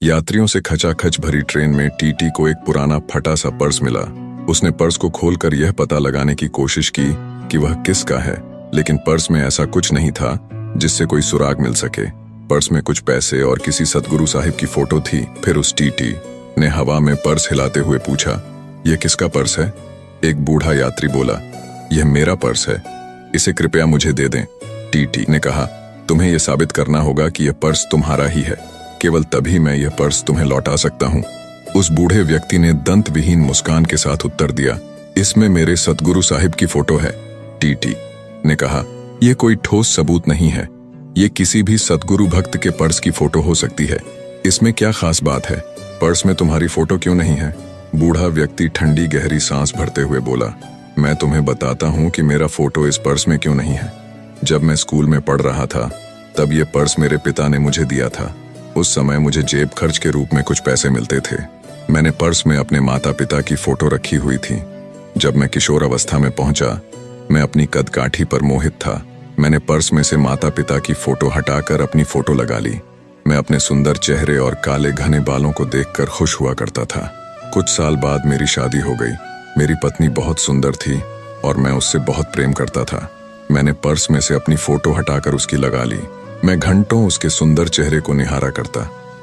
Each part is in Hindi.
यात्रियों से खचाखच भरी ट्रेन में टीटी को एक पुराना फटा सा पर्स मिला। उसने पर्स को खोलकर यह पता लगाने की कोशिश की कि वह किसका है, लेकिन पर्स में ऐसा कुछ नहीं था जिससे कोई सुराग मिल सके। पर्स में कुछ पैसे और किसी सतगुरु साहिब की फोटो थी। फिर उस टीटी ने हवा में पर्स हिलाते हुए पूछा, यह किसका पर्स है? एक बूढ़ा यात्री बोला, यह मेरा पर्स है, इसे कृपया मुझे दे दें। टीटी ने कहा, तुम्हें यह साबित करना होगा कि यह पर्स तुम्हारा ही है, केवल तभी मैं यह पर्स तुम्हें लौटा सकता हूँ। उस बूढ़े व्यक्ति ने दंत विहीन मुस्कान के साथ उत्तर दिया, इसमें मेरे सतगुरु साहिब की फोटो है। टीटी ने कहा, यह कोई ठोस सबूत नहीं है, ये किसी भी सतगुरु भक्त के पर्स की फोटो हो सकती है। इसमें क्या खास बात है? पर्स में तुम्हारी फोटो क्यों नहीं है? बूढ़ा व्यक्ति ठंडी गहरी सांस भरते हुए बोला, मैं तुम्हें बताता हूँ कि मेरा फोटो इस पर्स में क्यों नहीं है। जब मैं स्कूल में पढ़ रहा था तब ये पर्स मेरे पिता ने मुझे दिया था। उस समय मुझे जेब खर्च के रूप में कुछ पैसे मिलते थे। मैंने पर्स में अपने माता पिता की फोटो रखी हुई थी। जब मैं किशोर अवस्था में पहुंचा, मैं अपनी कदकाठी पर मोहित था। मैंने पर्स में से माता पिता की फोटो हटाकर अपनी फोटो लगा ली। मैं अपने सुंदर चेहरे और काले घने बालों को देखकर खुश हुआ करता था। कुछ साल बाद मेरी शादी हो गई। मेरी पत्नी बहुत सुंदर थी और मैं उससे बहुत प्रेम करता था। मैंने पर्स में से अपनी फोटो हटाकर उसकी लगा ली। मैं घंटों उसके सुंदर चेहरे को निहारा करता।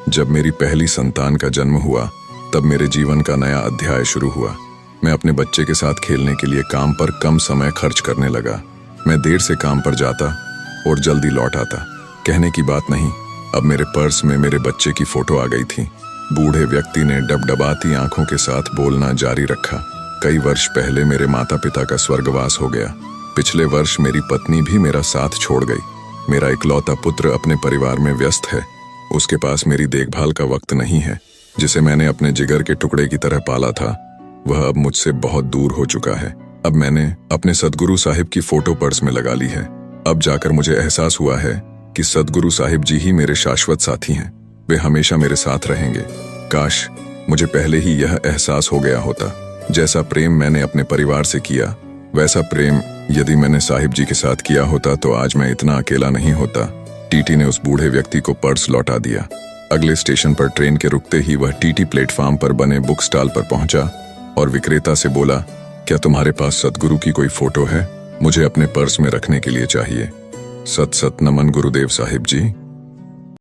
जब मेरी पहली संतान का जन्म हुआ तब मेरे जीवन का नया अध्याय शुरू हुआ। मैं अपने बच्चे के साथ खेलने के लिए काम पर कम समय खर्च करने लगा। मैं देर से काम पर जाता और जल्दी लौट आता। कहने की बात नहीं, अब मेरे पर्स में मेरे बच्चे की फोटो आ गई थी। बूढ़े व्यक्ति ने डबडबाती आंखों के साथ बोलना जारी रखा, कई वर्ष पहले मेरे माता पिता का स्वर्गवास हो गया। पिछले वर्ष मेरी पत्नी भी मेरा साथ छोड़ गई। मेरा इकलौता पुत्र अपने परिवार में व्यस्त है। उसके पास मेरी देखभाल का वक्त नहीं है। जिसे मैंने अपने जिगर के टुकड़े की तरह पाला था, वह अब मुझसे बहुत दूर हो चुका है। अब मैंने अपने सतगुरु साहिब की फोटो पर्स में लगा ली है। अब जाकर मुझे एहसास हुआ है कि सतगुरु साहिब जी ही मेरे शाश्वत साथी हैं। वे हमेशा मेरे साथ रहेंगे। काश मुझे पहले ही यह एहसास हो गया होता। जैसा प्रेम मैंने अपने परिवार से किया, वैसा प्रेम यदि मैंने साहिब जी के साथ किया होता तो आज मैं इतना अकेला नहीं होता। टीटी ने उस बूढ़े व्यक्ति को पर्स लौटा दिया। अगले स्टेशन पर ट्रेन के रुकते ही वह टीटी प्लेटफार्म पर बने बुक स्टॉल पर पहुंचा और विक्रेता से बोला, क्या तुम्हारे पास सतगुरु की कोई फोटो है? मुझे अपने पर्स में रखने के लिए चाहिए। सत सत नमन गुरुदेव साहिब जी।